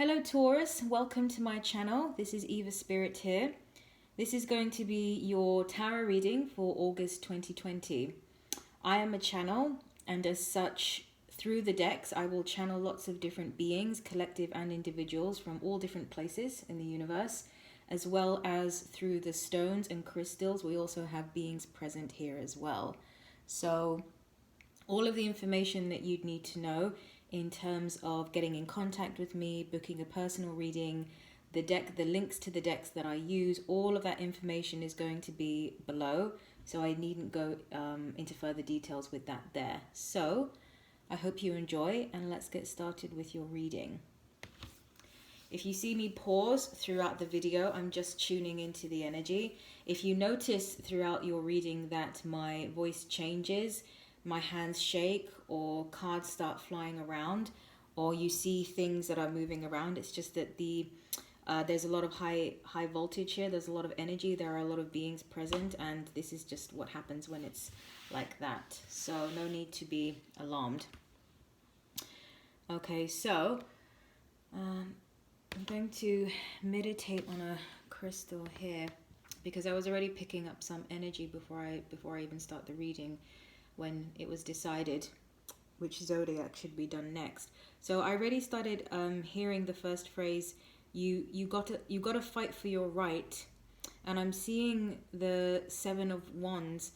Hello Taurus, welcome to my channel. This is Eva Spirit here. This is going to be your tarot reading for August 2020. I am a channel, and as such, through the decks, I will channel lots of different beings, collective and individuals from all different places in the universe, as well as through the stones and crystals. We also have beings present here as well. So all of the information that you'd need to know in terms of getting in contact with me, booking a personal reading, the links to the decks that I use, all of that information is going to be below. So I needn't go into further details with that there. So I hope you enjoy, and let's get started with your reading. If you see me pause throughout the video, I'm just tuning into the energy. If you notice throughout your reading that my voice changes, my hands shake, or cards start flying around, or you see things that are moving around, it's just that there's a lot of high voltage here. There's a lot of energy. There are a lot of beings present, and this is just what happens when it's like that. So no need to be alarmed. Okay, so I'm going to meditate on a crystal here because I was already picking up some energy before I even start the reading, when it was decided which zodiac should be done next. So I already started hearing the first phrase, you got to fight for your right, and I'm seeing the Seven of Wands.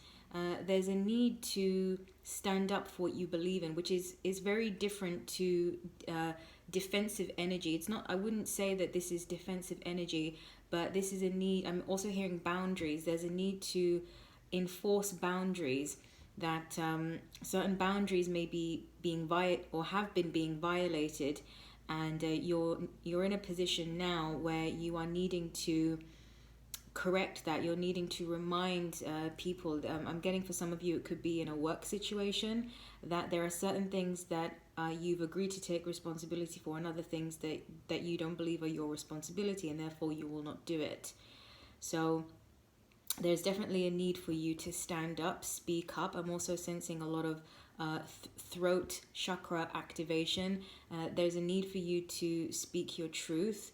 There's a need to stand up for what you believe in, which is very different to defensive energy. It's not, I wouldn't say that this is defensive energy, but this is a need. I'm also hearing boundaries. There's a need to enforce boundaries, that certain boundaries may be being have been being violated, and you're in a position now where you are needing to correct that. You're needing to remind people. I'm getting, for some of you, it could be in a work situation, that there are certain things that you've agreed to take responsibility for, and other things that you don't believe are your responsibility, and therefore you will not do it. So there's definitely a need for you to stand up, speak up. I'm also sensing a lot of throat chakra activation. There's a need for you to speak your truth.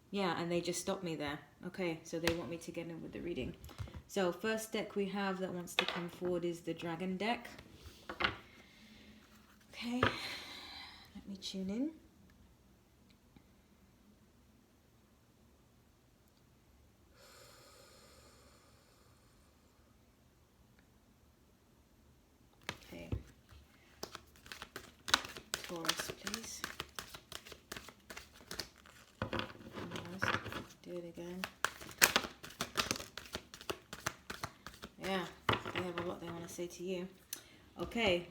Yeah, and they just stopped me there. Okay, so they want me to get in with the reading. So first deck we have that wants to come forward is the Dragon deck. Okay, let me tune in. Taurus, please. Do it again. Yeah, they have a lot they want to say to you. Okay,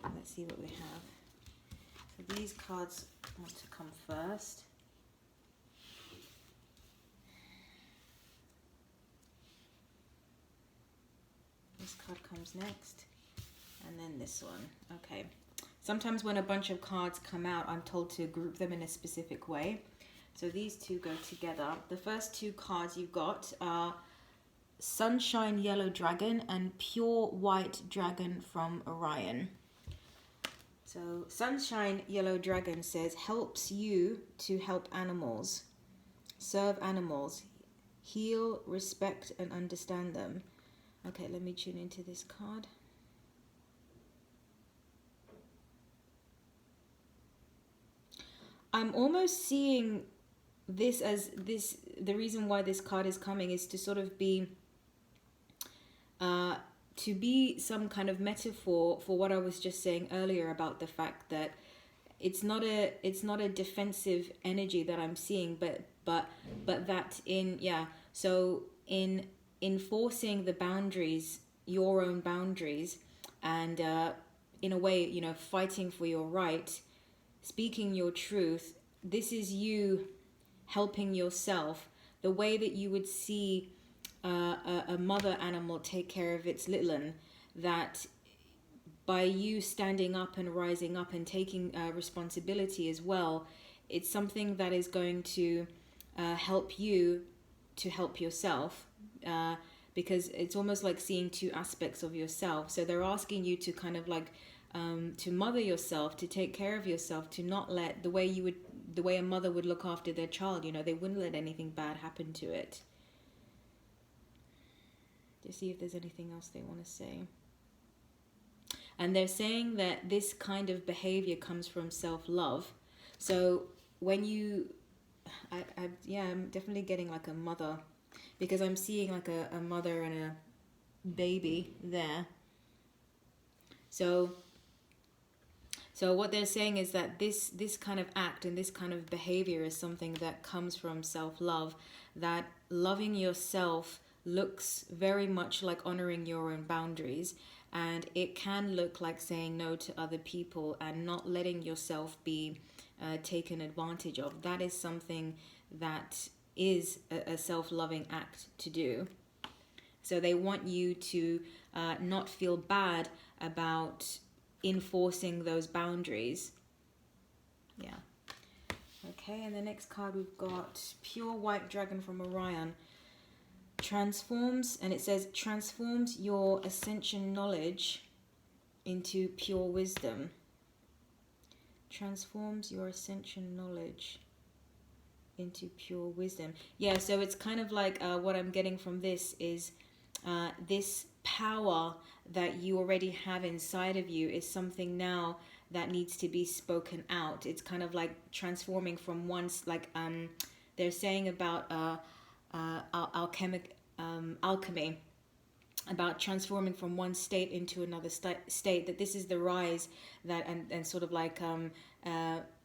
let's see what we have. So these cards want to come first. This card comes next, and then this one. Okay. Sometimes when a bunch of cards come out, I'm told to group them in a specific way. So these two go together. The first two cards you've got are Sunshine Yellow Dragon and Pure White Dragon from Orion. So Sunshine Yellow Dragon says, helps you to help animals, serve animals, heal, respect, and understand them. Okay, let me tune into this card. I'm almost seeing this as the reason why this card is coming is to sort of be some kind of metaphor for what I was just saying earlier about the fact that it's not a defensive energy that I'm seeing, but that in enforcing the boundaries, your own boundaries, and in a way, fighting for your right, speaking your truth. This is you helping yourself, the way that you would see a mother animal take care of its little one, that by you standing up and rising up and taking responsibility as well, it's something that is going to help you to help yourself, because it's almost like seeing two aspects of yourself. So they're asking you to kind of like to mother yourself, to take care of yourself, to not let the way a mother would look after their child, they wouldn't let anything bad happen to it. To see if there's anything else they want to say. And they're saying that this kind of behavior comes from self-love. So when I'm definitely getting like a mother, because I'm seeing like a mother and a baby there. So what they're saying is that this kind of act and this kind of behavior is something that comes from self-love, that loving yourself looks very much like honoring your own boundaries, and it can look like saying no to other people and not letting yourself be taken advantage of. That is something that is a self-loving act to do. So they want you to not feel bad about enforcing those boundaries. Yeah. Okay, and the next card we've got Pure White Dragon from Orion. Transforms, and it says transforms your ascension knowledge into pure wisdom. Transforms your ascension knowledge into pure wisdom. Yeah, so it's kind of like what I'm getting from this is this power that you already have inside of you is something now that needs to be spoken out. It's kind of like transforming from once, like they're saying about alchemy, about transforming from one state into another state, that this is the rise that and sort of like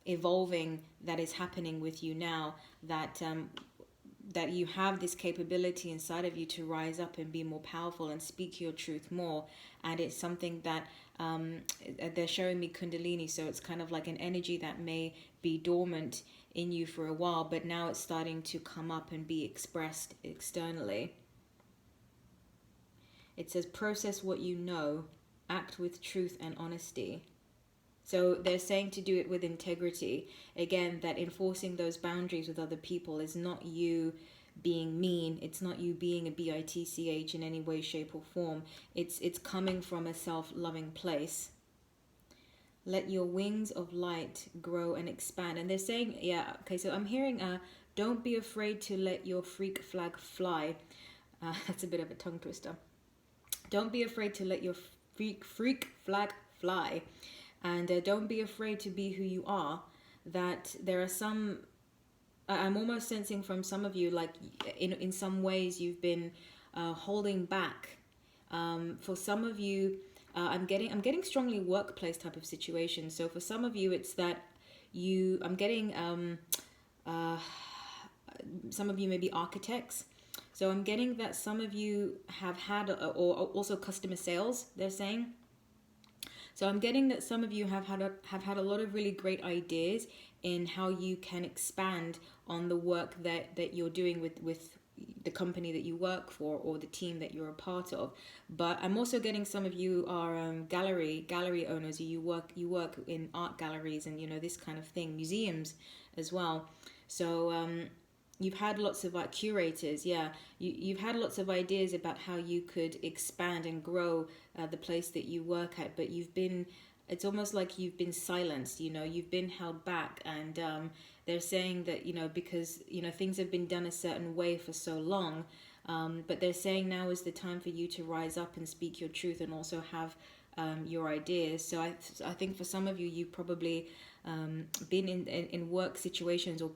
evolving that is happening with you now, that that you have this capability inside of you to rise up and be more powerful and speak your truth more. And it's something that they're showing me Kundalini, so it's kind of like an energy that may be dormant in you for a while, but now it's starting to come up and be expressed externally. It says process what you know, act with truth and honesty. So they're saying to do it with integrity. Again, that enforcing those boundaries with other people is not you being mean. It's not you being a bitch in any way, shape or form. It's coming from a self-loving place. Let your wings of light grow and expand. And they're saying, yeah, okay, so I'm hearing, don't be afraid to let your freak flag fly. That's a bit of a tongue twister. Don't be afraid to let your freak flag fly. And don't be afraid to be who you are. That there are some, I'm almost sensing from some of you, like in some ways you've been holding back. For some of you, I'm getting strongly workplace type of situation. So for some of you, it's that I'm getting some of you may be architects. So I'm getting that some of you have had, or also customer sales, they're saying. So I'm getting that some of you have had a lot of really great ideas in how you can expand on the work that you're doing with the company that you work for or the team that you're a part of. But I'm also getting some of you are gallery owners. You work in art galleries and this kind of thing, museums as well. So you've had lots of curators, yeah. You've had lots of ideas about how you could expand and grow the place that you work at, but it's almost like you've been silenced, you've been held back. And they're saying that, because, things have been done a certain way for so long, but they're saying now is the time for you to rise up and speak your truth and also have your ideas. So I think for some of you, you've probably been in work situations or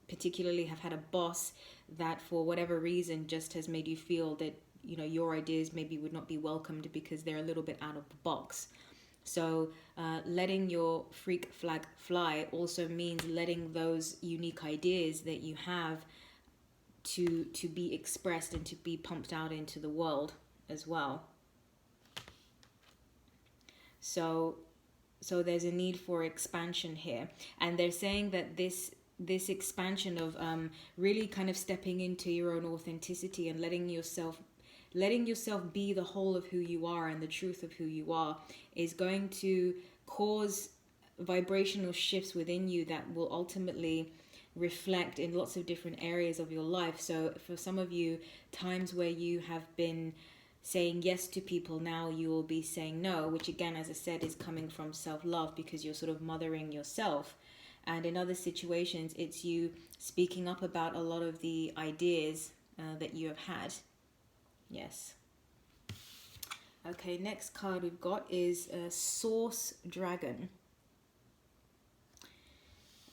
particularly have had a boss that for whatever reason just has made you feel that your ideas maybe would not be welcomed because they're a little bit out of the box. So letting your freak flag fly also means letting those unique ideas that you have to be expressed and to be pumped out into the world as well. So there's a need for expansion here, and they're saying that this expansion of really kind of stepping into your own authenticity and letting yourself be the whole of who you are and the truth of who you are is going to cause vibrational shifts within you that will ultimately reflect in lots of different areas of your life. So for some of you, times where you have been saying yes to people, now you will be saying no, which again, as I said, is coming from self-love, because you're sort of mothering yourself. And in other situations, it's you speaking up about a lot of the ideas that you have had. Yes. Okay, next card we've got is Source Dragon.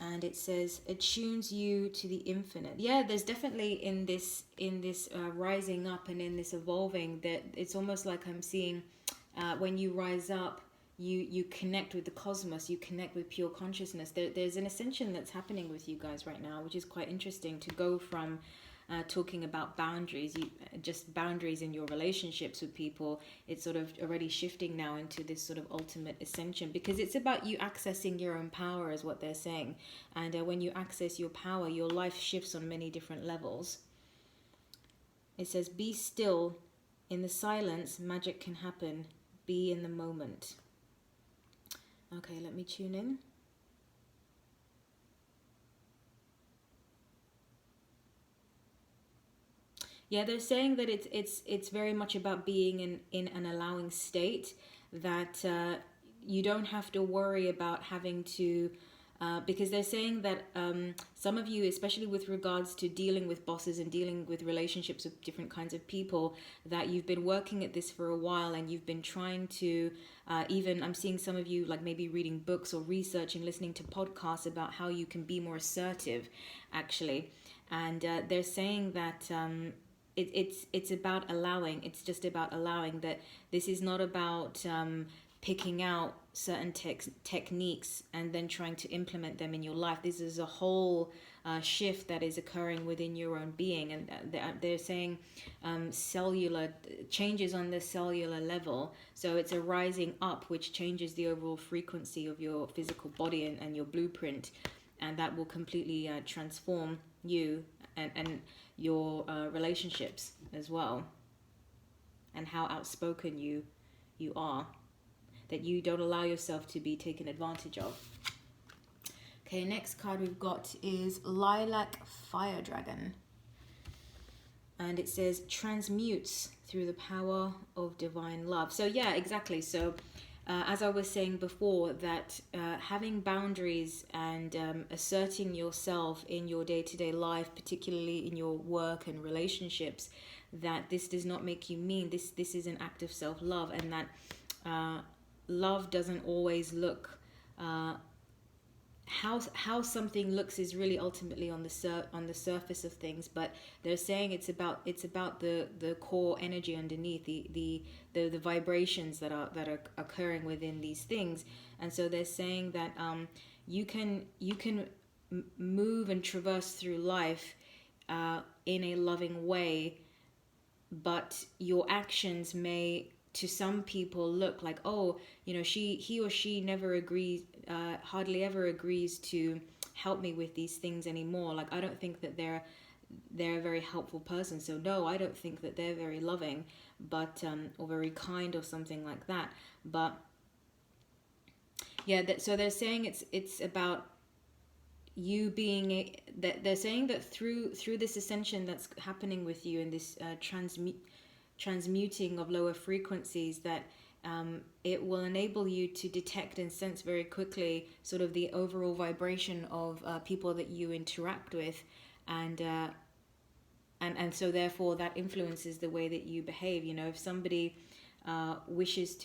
And it says attunes you to the infinite. Yeah, there's definitely in this rising up and in this evolving, that it's almost like I'm seeing when you rise up, you connect with the cosmos, you connect with pure consciousness. There's an ascension that's happening with you guys right now, which is quite interesting, to go from talking about boundaries, just boundaries in your relationships with people. It's sort of already shifting now into this sort of ultimate ascension, because it's about you accessing your own power, is what they're saying. And when you access your power, your life shifts on many different levels. It says, be still. In the silence, magic can happen. Be in the moment. Okay, let me tune in. Yeah, they're saying that it's very much about being in an allowing state, that you don't have to worry about having to, because they're saying that some of you, especially with regards to dealing with bosses and dealing with relationships with different kinds of people, that you've been working at this for a while, and you've been trying to, even I'm seeing some of you like maybe reading books or researching, listening to podcasts about how you can be more assertive, actually. And they're saying that it's about allowing. It's just about allowing, that this is not about picking out certain techniques and then trying to implement them in your life. This is a whole shift that is occurring within your own being, and they're saying cellular changes on the cellular level. So it's a rising up, which changes the overall frequency of your physical body and your blueprint, and that will completely transform you and your relationships as well, and how outspoken you are, that you don't allow yourself to be taken advantage of. Okay, next card we've got is Lilac Fire Dragon, and it says transmutes through the power of divine love. So yeah, exactly. So as I was saying before, that having boundaries and asserting yourself in your day-to-day life, particularly in your work and relationships, that this does not make you mean. This is an act of self-love, and that love doesn't always look how something looks is really ultimately on the surface of things, but they're saying it's about the core energy underneath, the vibrations that are occurring within these things. And so they're saying that you can move and traverse through life in a loving way, but your actions may, to some people, look like, oh, you know, he or she never agrees, hardly ever agrees to help me with these things anymore. Like, I don't think that they're a very helpful person, so no, I don't think that they're very loving, but or very kind or something like that. But yeah, so they're saying it's about you being that they're saying that through this ascension that's happening with you, in this transmuting of lower frequencies, that it will enable you to detect and sense very quickly sort of the overall vibration of people that you interact with, and so therefore that influences the way that you behave. You know, if somebody wishes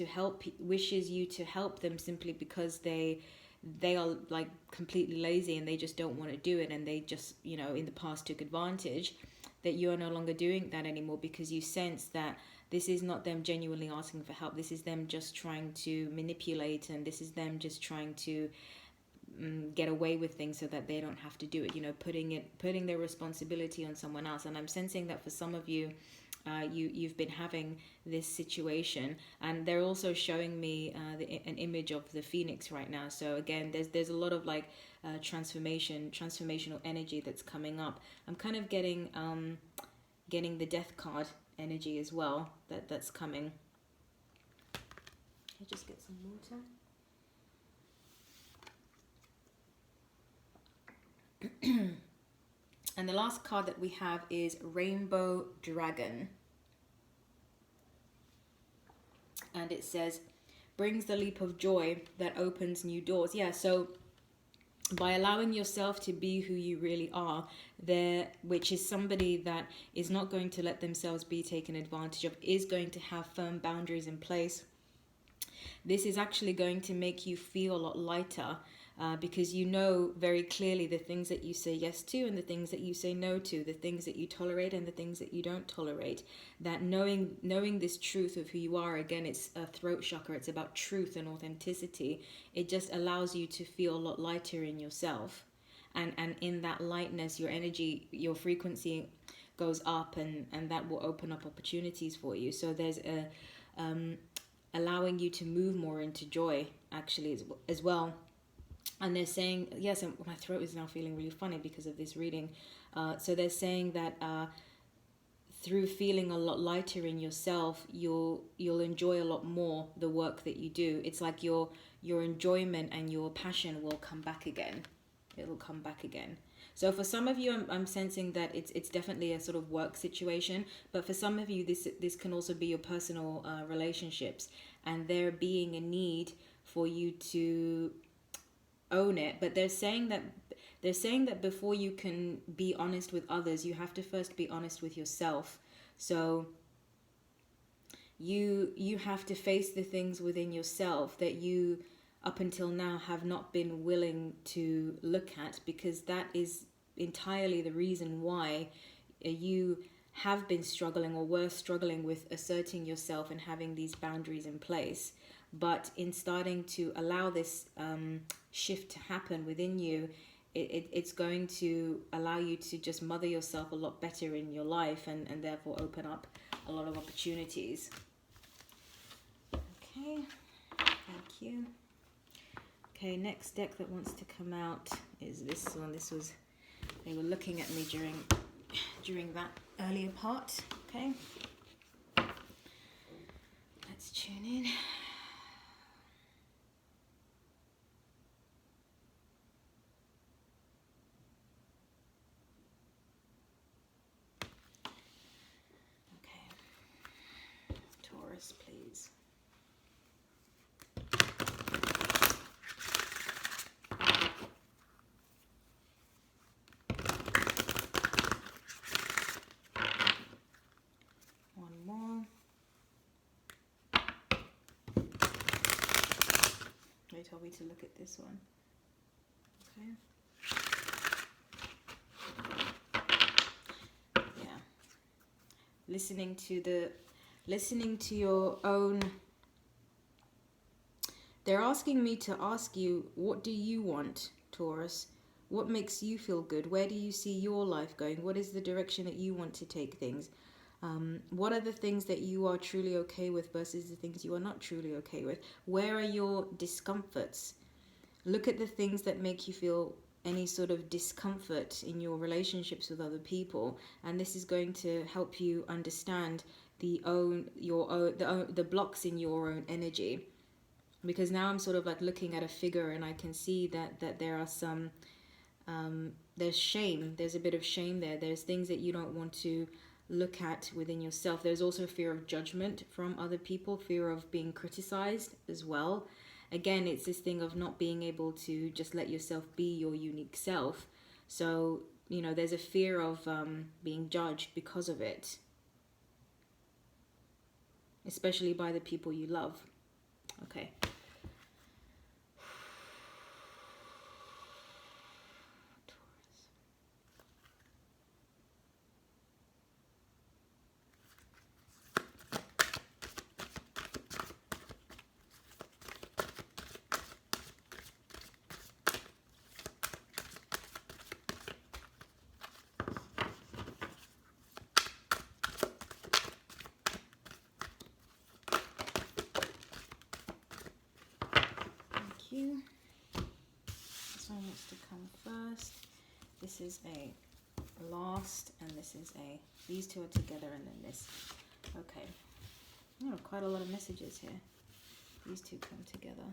you to help them simply because they are like completely lazy and they just don't want to do it, and they just, you know, in the past took advantage, that you are no longer doing that anymore, because you sense that this is not them genuinely asking for help. This is them just trying to manipulate, and this is them just trying to get away with things so that they don't have to do it, you know, putting their responsibility on someone else. And I'm sensing that for some of you, you've been having this situation, and they're also showing me an image of the phoenix right now. So again, there's a lot of like transformational energy that's coming up. I'm kind of getting the death card energy as well, that's coming. I'll just get some water. And the last card that we have is Rainbow Dragon. And it says, brings the leap of joy that opens new doors. Yeah, so by allowing yourself to be who you really are, there, which is somebody that is not going to let themselves be taken advantage of, is going to have firm boundaries in place. This is actually going to make you feel a lot lighter, because you know very clearly the things that you say yes to and the things that you say no to, the things that you tolerate and the things that you don't tolerate. That knowing this truth of who you are, again, it's a throat chakra, it's about truth and authenticity. It just allows you to feel a lot lighter in yourself. And in that lightness, your energy, your frequency goes up, and that will open up opportunities for you. So there's a allowing you to move more into joy, actually, as well. And they're saying, yes, and my throat is now feeling really funny because of this reading. So they're saying that through feeling a lot lighter in yourself, you'll enjoy a lot more the work that you do. It's like your enjoyment and your passion will come back again. It'll come back again. So for some of you, I'm sensing that it's definitely a sort of work situation. But for some of you, this can also be your personal relationships, and there being a need for you to own it. But they're saying that before you can be honest with others, you have to first be honest with yourself. So you have to face the things within yourself that you up until now have not been willing to look at, because that is entirely the reason why you have been struggling or were struggling with asserting yourself and having these boundaries in place. But in starting to allow this shift to happen within you, it's going to allow you to just mother yourself a lot better in your life, and therefore open up a lot of opportunities. Okay, thank you. Okay, next deck that wants to come out is this one. They were looking at me during that earlier part. Okay, let's tune in. Okay, Taurus, please. They told me to look at this one. Okay. Yeah. Listening to your own. They're asking me to ask you, what do you want, Taurus? What makes you feel good? Where do you see your life going? What is the direction that you want to take things? What are the things that you are truly okay with versus the things you are not truly okay with? Where are your discomforts? Look at the things that make you feel any sort of discomfort in your relationships with other people, and this is going to help you understand the blocks in your own energy. Because now I'm sort of like looking at a figure, and I can see that there are some there's shame. There's a bit of shame there. There's things that you don't want to look at within yourself. There's also fear of judgment from other people, fear of being criticized as well. Again, it's this thing of not being able to just let yourself be your unique self. So, there's a fear of being judged because of it, especially by the people you love. Okay. This one wants to come first. This is a last, and this is these two are together, and then this. Okay. Quite a lot of messages here. These two come together.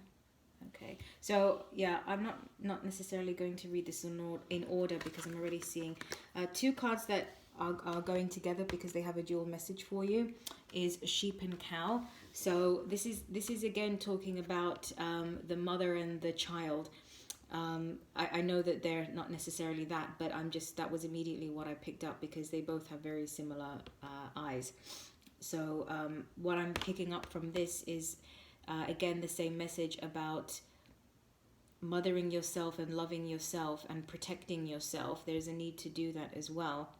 Okay. So yeah, I'm not necessarily going to read this in order, because I'm already seeing two cards that are going together because they have a dual message for you, is sheep and cow. So this is again talking about the mother and the child. I know that they're not necessarily that, but that was immediately what I picked up because they both have very similar eyes. So what I'm picking up from this is again the same message about mothering yourself and loving yourself and protecting yourself. There's a need to do that as well.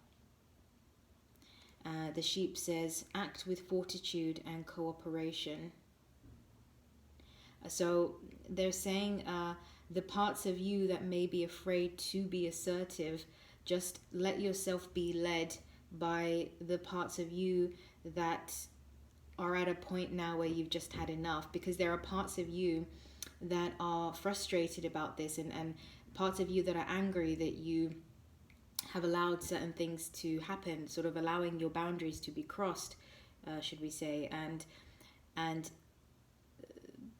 The sheep says, act with fortitude and cooperation. So they're saying the parts of you that may be afraid to be assertive, just let yourself be led by the parts of you that are at a point now where you've just had enough, because there are parts of you that are frustrated about this, and parts of you that are angry that you have allowed certain things to happen, sort of allowing your boundaries to be crossed, should we say, and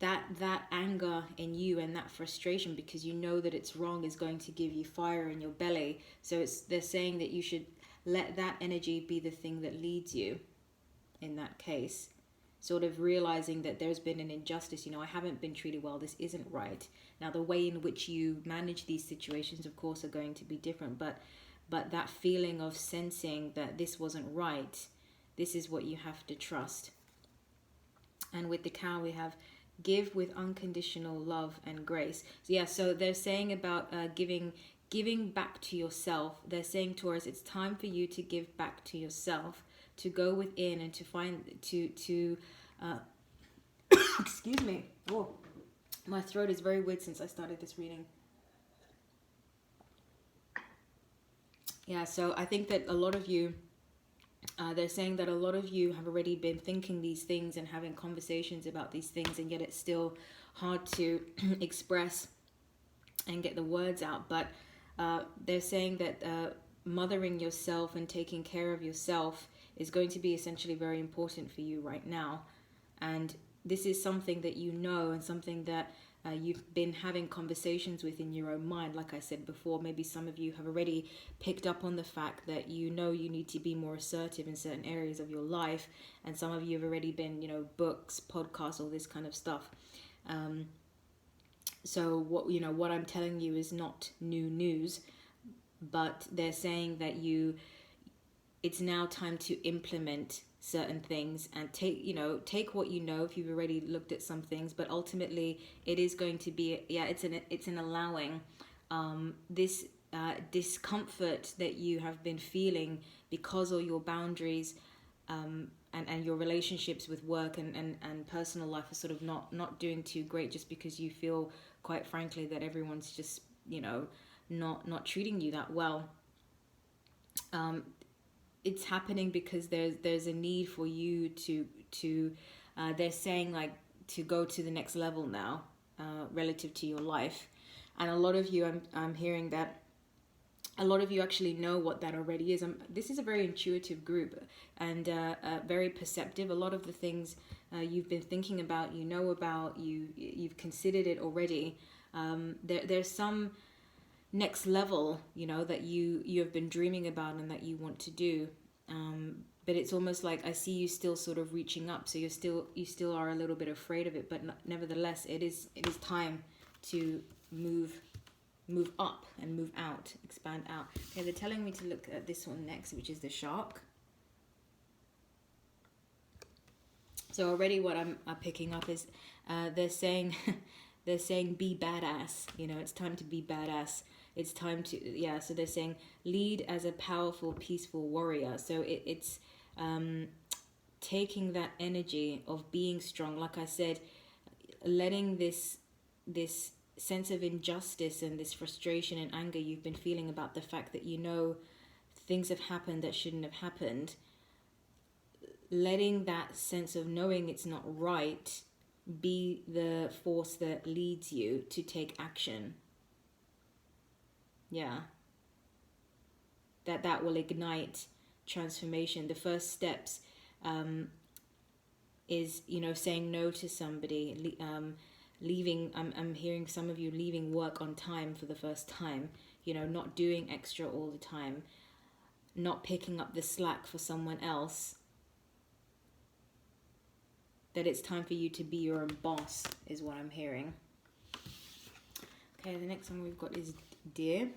that anger in you and that frustration because you know that it's wrong is going to give you fire in your belly. So they're saying that you should let that energy be the thing that leads you in that case, sort of realizing that there's been an injustice. I haven't been treated well, this isn't right. Now the way in which you manage these situations of course are going to be different, but that feeling of sensing that this wasn't right, this is what you have to trust. And with the cow we have give with unconditional love and grace. So they're saying about giving back to yourself. They're saying, Taurus, it's time for you to give back to yourself, to go within and to find to excuse me. Oh, my throat is very weird since I started this reading. So I think that a lot of you, they're saying that a lot of you have already been thinking these things and having conversations about these things, and yet it's still hard to express and get the words out. But they're saying that mothering yourself and taking care of yourself is going to be essentially very important for you right now. And this is something that you know, and something that you've been having conversations with in your own mind. Like I said before, maybe some of you have already picked up on the fact that you need to be more assertive in certain areas of your life, and some of you have already been, books, podcasts, all this kind of stuff. So what I'm telling you is not new news, but they're saying that it's now time to implement certain things and take what if you've already looked at some things, but ultimately it is going to be it's an allowing this discomfort that you have been feeling because of your boundaries and your relationships with work and personal life are sort of not doing too great, just because you feel, quite frankly, that everyone's just not treating you that well. It's happening because there's a need for you to they're saying, like, to go to the next level now relative to your life. And a lot of you, I'm hearing that a lot of you actually know what that already is. This is a very intuitive group and very perceptive. A lot of the things you've been thinking about, about, you've considered it already. There's some next level, that you have been dreaming about and that you want to do. But it's almost like I see you still sort of reaching up. So you still are a little bit afraid of it, but nevertheless, it is time to move up and move out, expand out. Okay, they're telling me to look at this one next, which is the shark. So already what I'm picking up is they're saying be badass. It's time to be badass. It's time to so they're saying lead as a powerful, peaceful warrior. So it's taking that energy of being strong, like I said, letting this sense of injustice and this frustration and anger you've been feeling about the fact that things have happened that shouldn't have happened, letting that sense of knowing it's not right be the force that leads you to take action. That will ignite transformation. The first steps is saying no to somebody, leaving. I'm hearing some of you leaving work on time for the first time, not doing extra all the time, not picking up the slack for someone else, that it's time for you to be your own boss, is what I'm hearing. Okay, the next one we've got is Deer.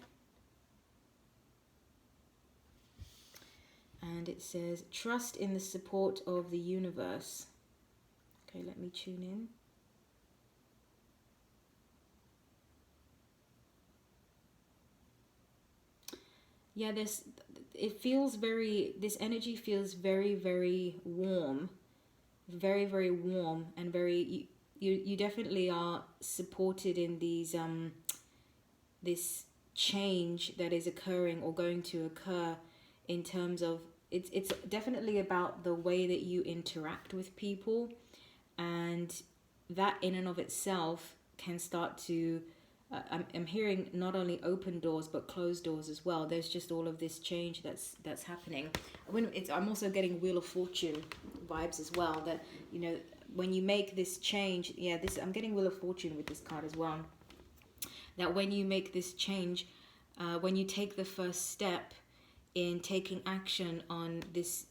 And it says, trust in the support of the universe. Okay, let me tune in. Yeah, this energy feels very, very warm. Very, very warm, and very, you definitely are supported in these, this change that is occurring or going to occur, in terms of, it's definitely about the way that you interact with people, and that in and of itself can start to, I'm hearing not only open doors but closed doors as well. There's just all of this change that's happening. I'm also getting Wheel of Fortune vibes as well, that, you know, when you make this change, I'm getting Wheel of Fortune with this card as well, that when you make this change, when you take the first step in taking action on these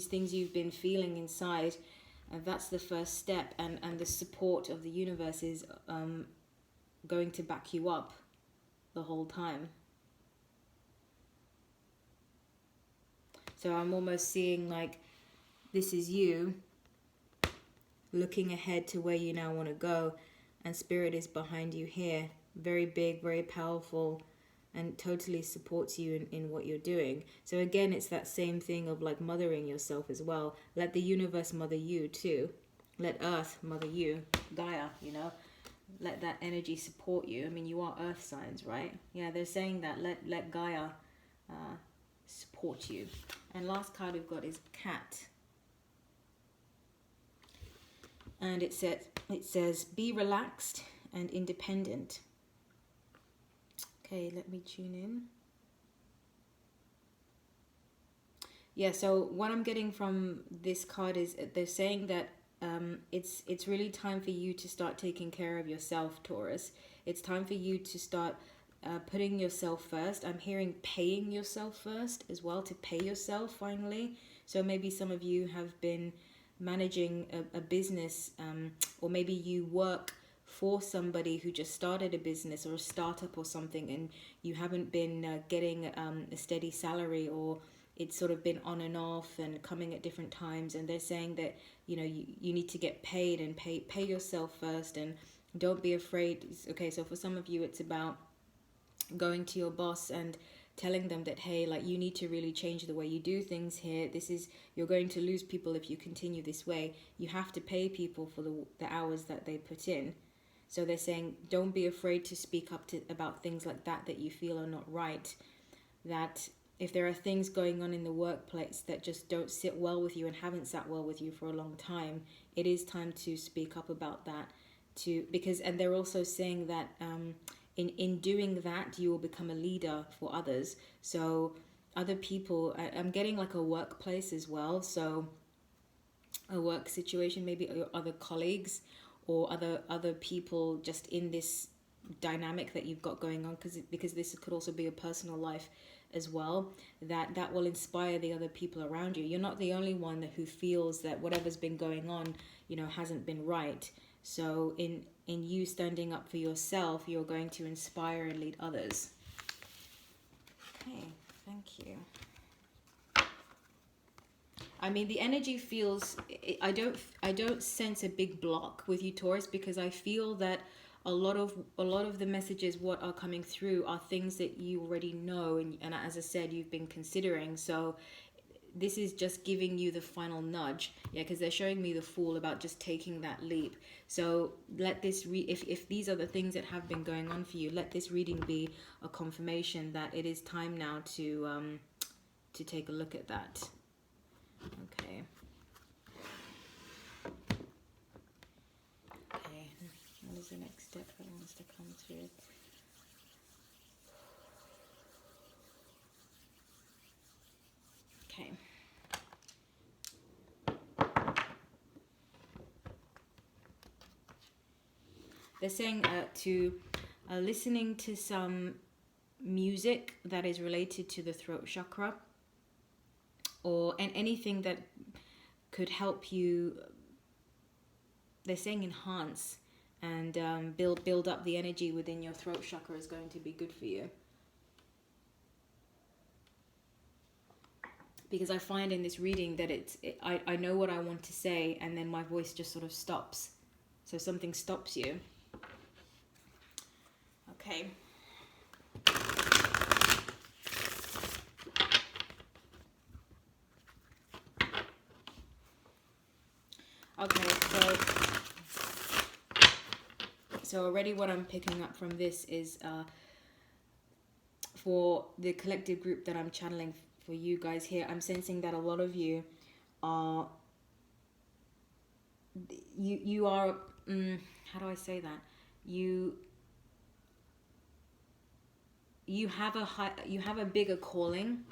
things you've been feeling inside, that's the first step, and the support of the universe is going to back you up the whole time. So I'm almost seeing like this is you looking ahead to where you now want to go, and Spirit is behind you here, very big, very powerful, and totally supports you in what you're doing. So again, it's that same thing of like mothering yourself as well. Let the universe mother you too. Let Earth mother you, Gaia, you know. Let that energy support you. I mean, you are earth signs, right? Yeah, they're saying that. Let Gaia support you. And last card we've got is Cat. And it says, be relaxed and independent. Okay, let me tune in. Yeah, so what I'm getting from this card is they're saying that it's really time for you to start taking care of yourself, Taurus. It's time for you to start putting yourself first. I'm hearing paying yourself first as well, to pay yourself finally. So maybe some of you have been managing a business, or maybe you work for somebody who just started a business or a startup or something, and you haven't been getting a steady salary, or it's sort of been on and off and coming at different times, and they're saying that, you know, you need to get paid, and pay yourself first, and don't be afraid. Okay, so for some of you it's about going to your boss and telling them that, hey, like, you need to really change the way you do things here. You're going to lose people if you continue this way. You have to pay people for the hours that they put in. So they're saying, don't be afraid to speak up about things like that you feel are not right. That if there are things going on in the workplace that just don't sit well with you and haven't sat well with you for a long time, it is time to speak up about that. And they're also saying that in doing that, you will become a leader for others. So other people, I'm getting like a workplace as well. So a work situation, maybe your other colleagues or other people just in this dynamic that you've got going on, because this could also be a personal life as well, that will inspire the other people around you. You're not the only one who feels that whatever's been going on, you know, hasn't been right. So in you standing up for yourself, you're going to inspire and lead others. Okay, thank you. I mean, the energy feels, I don't sense a big block with you, Taurus, because I feel that a lot of the messages what are coming through are things that you already know, and as I said, you've been considering. So this is just giving you the final nudge, because they're showing me the Fool, about just taking that leap. So let this if these are the things that have been going on for you, let this reading be a confirmation that it is time now to take a look at that. Okay. Okay, what is the next step that wants to come through? Okay. They're saying listening to some music that is related to the throat chakra. and anything that could help you. They're saying enhance and build up the energy within your throat chakra is going to be good for you. Because I find in this reading that I know what I want to say, and then my voice just sort of stops. So something stops you. Okay. Okay, so already what I'm picking up from this is for the collective group that I'm channeling for you guys here, I'm sensing that a lot of you are you are how do I say that, you have a bigger calling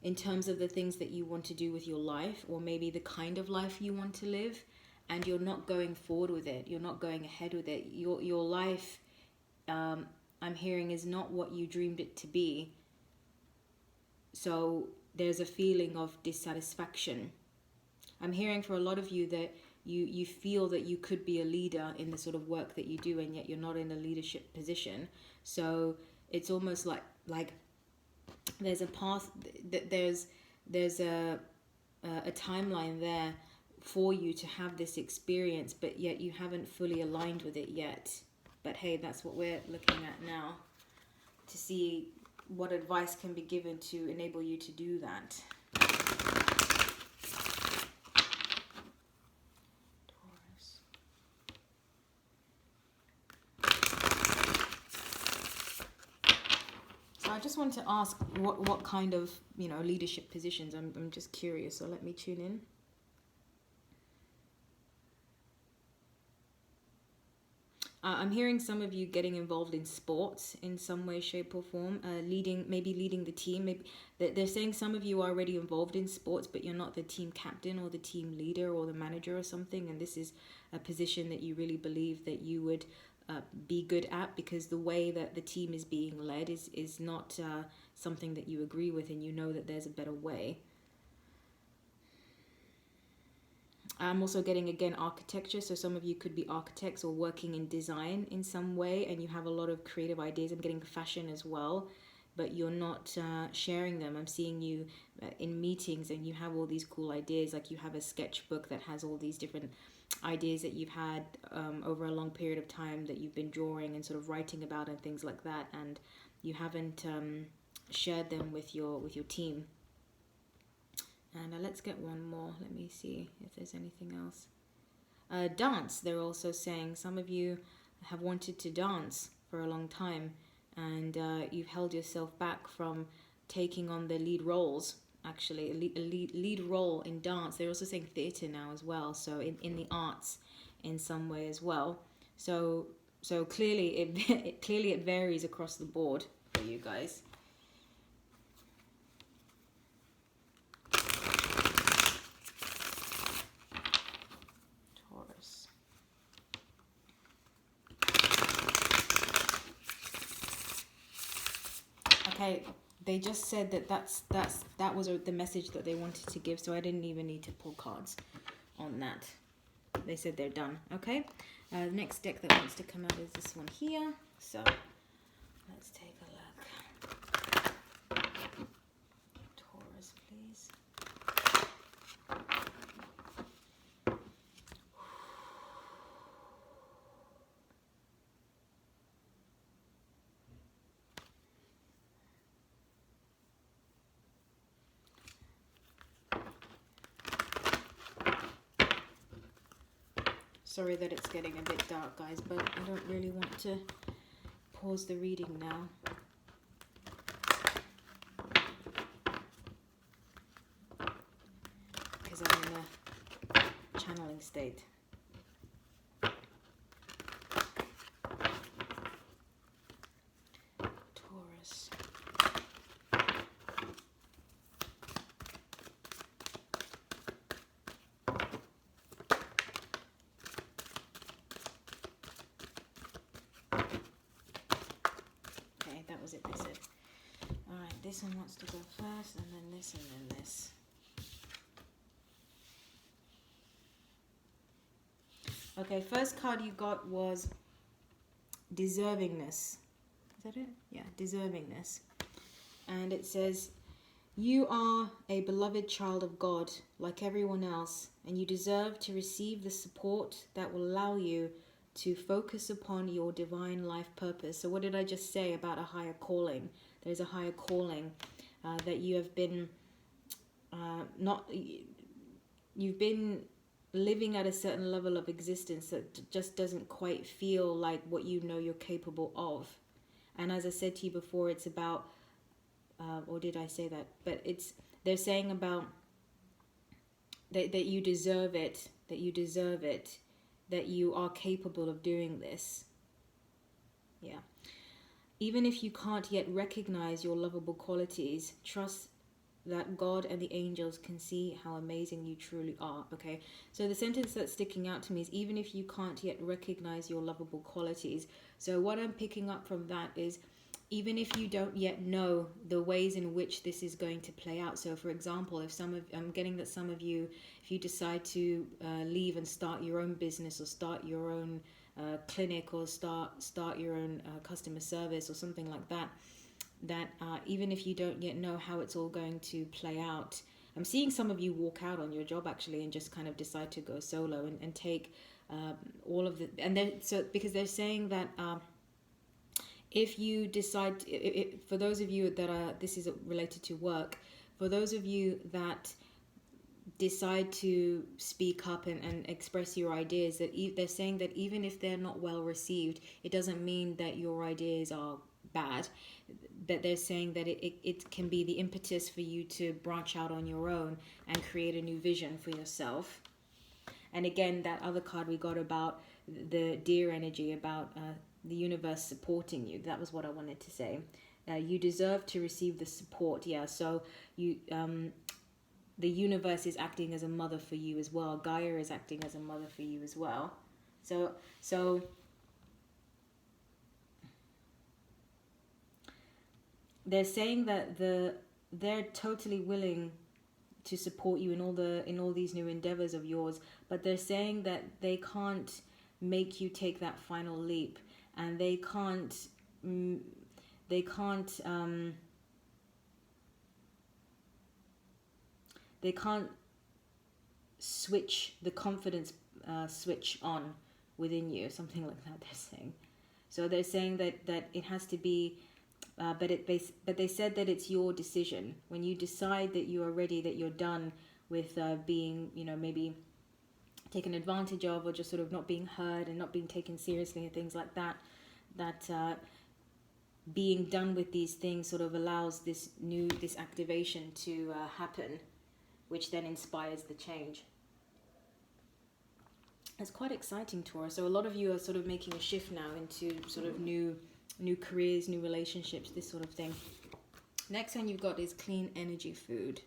in terms of the things that you want to do with your life, or maybe the kind of life you want to live, and you're not going forward with it, you're not going ahead with it. Your life, I'm hearing, is not what you dreamed it to be. So there's a feeling of dissatisfaction. I'm hearing for a lot of you that you feel that you could be a leader in the sort of work that you do, and yet you're not in a leadership position. So it's almost like there's a path, there's a timeline there for you to have this experience, but yet you haven't fully aligned with it yet. But hey, that's what we're looking at now, to see what advice can be given to enable you to do that. Taurus. So I just want to ask what kind of, leadership positions. I'm just curious, so let me tune in. I'm hearing some of you getting involved in sports in some way, shape or form, leading the team. Maybe they're saying some of you are already involved in sports, but you're not the team captain or the team leader or the manager or something. And this is a position that you really believe that you would be good at, because the way that the team is being led is not something that you agree with, and you know that there's a better way. I'm also getting, again, architecture. So some of you could be architects or working in design in some way, and you have a lot of creative ideas. I'm getting fashion as well, but you're not sharing them. I'm seeing you in meetings, and you have all these cool ideas. Like you have a sketchbook that has all these different ideas that you've had over a long period of time that you've been drawing and sort of writing about and things like that, and you haven't shared them with your team. And let's get one more. Let me see if there's anything else. Dance, they're also saying. Some of you have wanted to dance for a long time, and you've held yourself back from taking on the lead roles, actually. A lead role in dance. They're also saying theatre now as well, so in the arts in some way as well. So clearly it varies across the board for you guys. Okay, they just said that was the message that they wanted to give, so I didn't even need to pull cards on that. They said they're done. Okay, the next deck that wants to come out is this one here. So let's take a look. Taurus, please. Sorry that it's getting a bit dark, guys, but I don't really want to pause the reading now. Because I'm in a channeling state. Taurus. That was it, they said. Alright, this one wants to go first, and then this, and then this. Okay, first card you got was deservingness. Is that it? Yeah, deservingness. And it says, you are a beloved child of God, like everyone else, and you deserve to receive the support that will allow you to focus upon your divine life purpose. So what did I just say about a higher calling? There's a higher calling that you have been you've been living at a certain level of existence that just doesn't quite feel like what you know you're capable of. And as I said to you before, it's about or did I say that? But they're saying about that you deserve it, that you are capable of doing this. Yeah. Even if you can't yet recognize your lovable qualities, trust that God and the angels can see how amazing you truly are. Okay, so the sentence that's sticking out to me is, even if you can't yet recognize your lovable qualities. So what I'm picking up from that is, even if you don't yet know the ways in which this is going to play out. So for example, I'm getting that some of you, if you decide to leave and start your own business, or start your own clinic, or start your own customer service or something like that, even if you don't yet know how it's all going to play out, I'm seeing some of you walk out on your job actually and just kind of decide to go solo and take all of the, and then so because they're saying that if you decide, for those of you that are, this is related to work, for those of you that decide to speak up and express your ideas, that they're saying that even if they're not well received, it doesn't mean that your ideas are bad. That they're saying that it can be the impetus for you to branch out on your own and create a new vision for yourself. And again, that other card we got about the deer energy, about the universe supporting you, that was what I wanted to say. You deserve to receive the support. Yeah, so you the universe is acting as a mother for you as well. Gaia is acting as a mother for you as well. So they're saying that they're totally willing to support you in all these new endeavors of yours, but they're saying that they can't make you take that final leap, and they can't switch the confidence switch on within you, something like that they're saying. So they're saying that it has to be but they said that it's your decision. When you decide that you are ready, that you're done with being, maybe taken advantage of, or just sort of not being heard and not being taken seriously and things like that, being done with these things sort of allows this activation to happen, which then inspires the change. It's quite exciting, Taurus. So a lot of you are sort of making a shift now into sort of new careers, new relationships, this sort of thing. Next one you've got is clean energy food.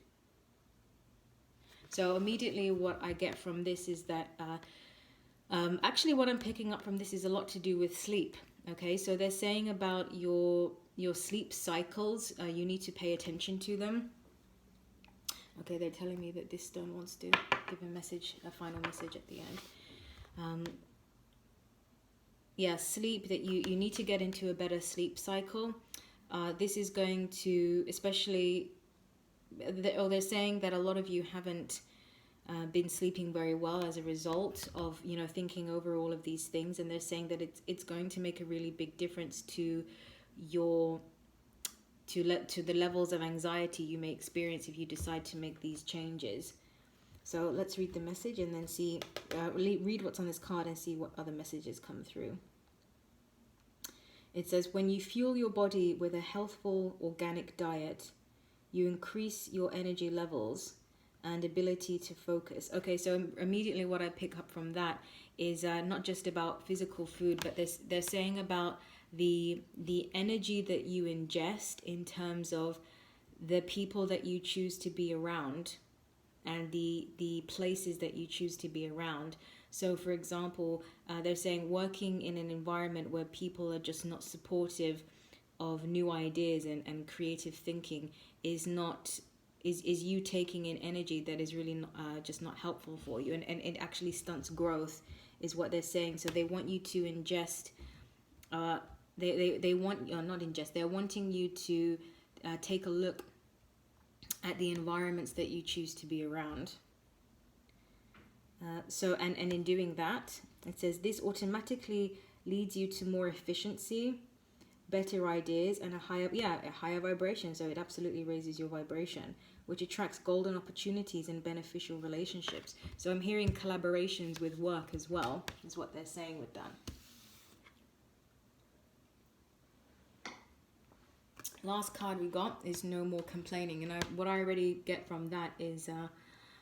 So immediately what I get from this is that actually what I'm picking up from this is a lot to do with sleep. Okay, so they're saying about your sleep cycles, you need to pay attention to them. Okay, they're telling me that this stone wants to give a final message at the end. Yeah, sleep, that you need to get into a better sleep cycle. This is going to, especially, they're saying that a lot of you haven't been sleeping very well as a result of, thinking over all of these things. And they're saying that it's going to make a really big difference to the levels of anxiety you may experience if you decide to make these changes. So let's read the message and then see, read what's on this card and see what other messages come through. It says, when you fuel your body with a healthful organic diet, you increase your energy levels and ability to focus. Okay, so immediately what I pick up from that is not just about physical food, but they're saying about the energy that you ingest in terms of the people that you choose to be around and the places that you choose to be around. So for example, they're saying working in an environment where people are just not supportive of new ideas and creative thinking is you taking in energy that is really just not helpful for you, and it actually stunts growth is what they're saying. So they want you to ingest, they want, not ingest, they're wanting you to take a look at the environments that you choose to be around. And in doing that, it says this automatically leads you to more efficiency, better ideas, and a higher vibration. So it absolutely raises your vibration, which attracts golden opportunities and beneficial relationships. So I'm hearing collaborations with work as well, is what they're saying with that. Last card we got is no more complaining, and what I already get from that is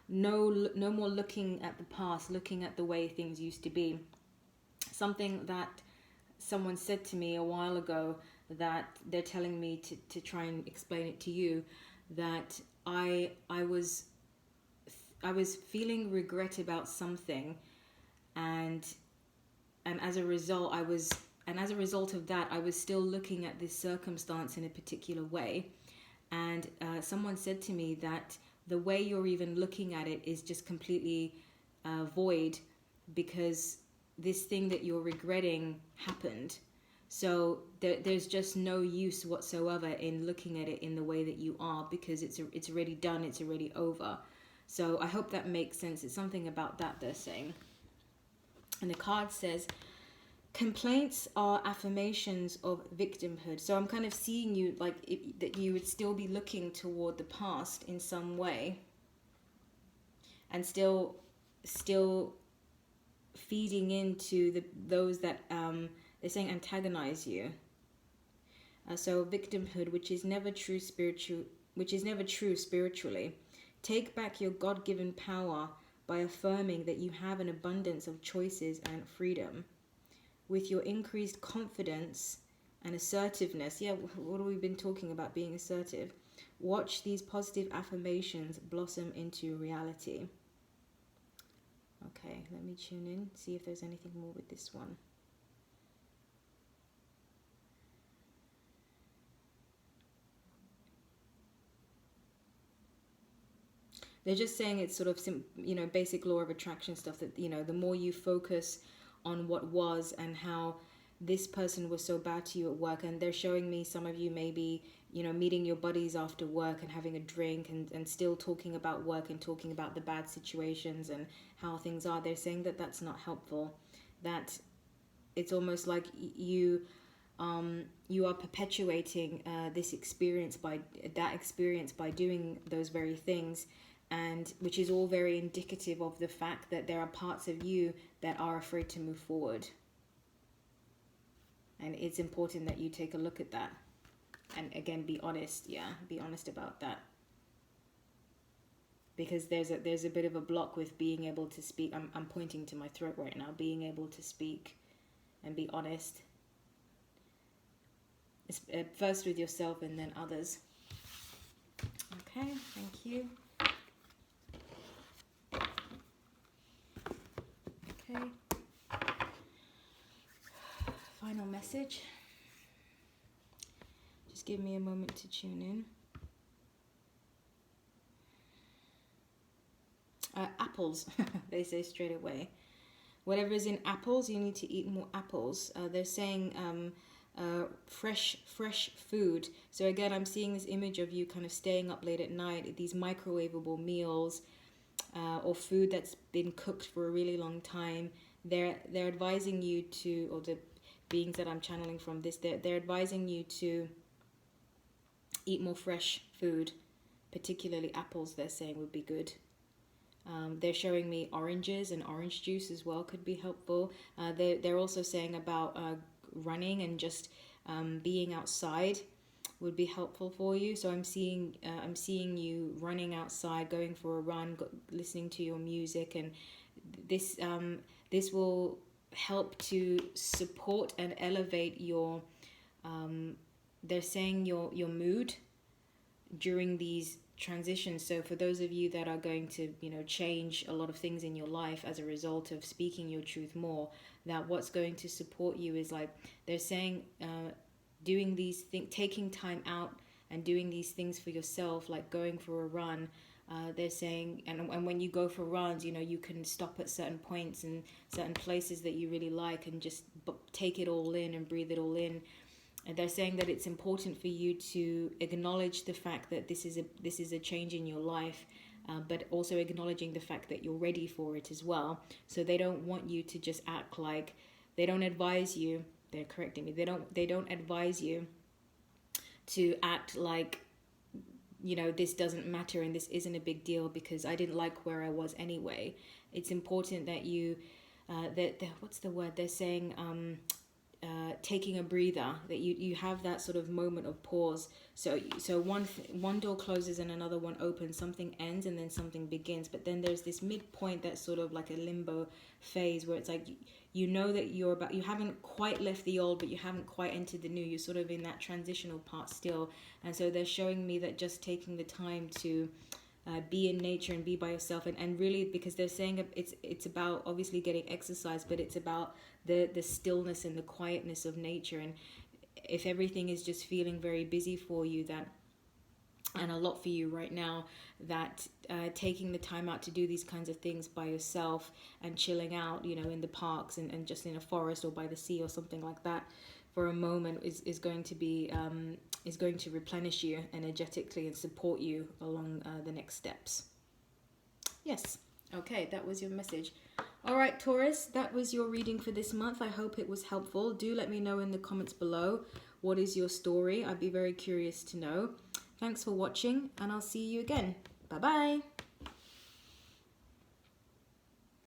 no more looking at the past, looking at the way things used to be. Something that someone said to me a while ago, that they're telling me to try and explain it to you, that I was feeling regret about something, and as a result of that, I was still looking at this circumstance in a particular way. And someone said to me that the way you're even looking at it is just completely void, because this thing that you're regretting happened. So there's just no use whatsoever in looking at it in the way that you are, because it's already done, it's already over. So I hope that makes sense. It's something about that they're saying. And the card says, complaints are affirmations of victimhood. So I'm kind of seeing you like that you would still be looking toward the past in some way, and still feeding into those that they're saying antagonize you. So victimhood, which is never true spiritually. Take back your God-given power by affirming that you have an abundance of choices and freedom. With your increased confidence and assertiveness, what have we been talking about, being assertive? Watch these positive affirmations blossom into reality. Okay, let me tune in, see if there's anything more with this one. They're just saying it's sort of, basic law of attraction stuff, that, the more you focus on what was and how this person was so bad to you at work, and they're showing me some of you maybe, meeting your buddies after work and having a drink and still talking about work and talking about the bad situations and how things are. They're saying that that's not helpful, that it's almost like you are perpetuating this experience by doing those very things, and which is all very indicative of the fact that there are parts of you that are afraid to move forward. And it's important that you take a look at that, and again, be honest. Be honest about that, because there's a bit of a block with being able to speak. I'm pointing to my throat right now. Being able to speak and be honest, first with yourself and then others. Okay, thank you. Okay, final message. Just give me a moment to tune in. Apples, they say straight away. Whatever is in apples, you need to eat more apples. They're saying fresh food. So again, I'm seeing this image of you kind of staying up late at night, these microwavable meals, or food that's been cooked for a really long time. They're advising you to, or the beings that I'm channeling from this, they're advising you to eat more fresh food, particularly apples. They're saying would be good. They're showing me oranges, and orange juice as well could be helpful. They're also saying about running and just being outside would be helpful for you. So I'm seeing you running outside, going for a run, listening to your music, and this will help to support and elevate your they're saying your mood during these transitions. So for those of you that are going to change a lot of things in your life as a result of speaking your truth more, that what's going to support you is, like they're saying, doing these things, taking time out and doing these things for yourself, like going for a run, They're saying, and when you go for runs, you know, you can stop at certain points and certain places that you really like and just take it all in and breathe it all in. And they're saying that it's important for you to acknowledge the fact that this is a change in your life, but also acknowledging the fact that you're ready for it as well. So they don't want you to just act like, they don't advise you. They're correcting me. They don't advise you to act like, you know, this doesn't matter and this isn't a big deal because I didn't like where I was anyway. It's important that you, what's the word? They're saying taking a breather, that you have that sort of moment of pause. So one door closes and another one opens, something ends and then something begins. But then there's this midpoint that's sort of like a limbo phase where it's like you know that you haven't quite left the old, but you haven't quite entered the new. You're sort of in that transitional part still. And so they're showing me that just taking the time to be in nature and be by yourself, and really, because they're saying it's about obviously getting exercise, but it's about the stillness and the quietness of nature. And if everything is just feeling very busy for you, that, and a lot for you right now, that taking the time out to do these kinds of things by yourself and chilling out, you know, in the parks and just in a forest or by the sea or something like that for a moment is going to be is going to replenish you energetically and support you along the next steps. Yes. Okay, that was your message. All right, Taurus, that was your reading for this month. I hope it was helpful. Do let me know in the comments below, what is your story? I'd be very curious to know. Thanks for watching, and I'll see you again. Bye-bye.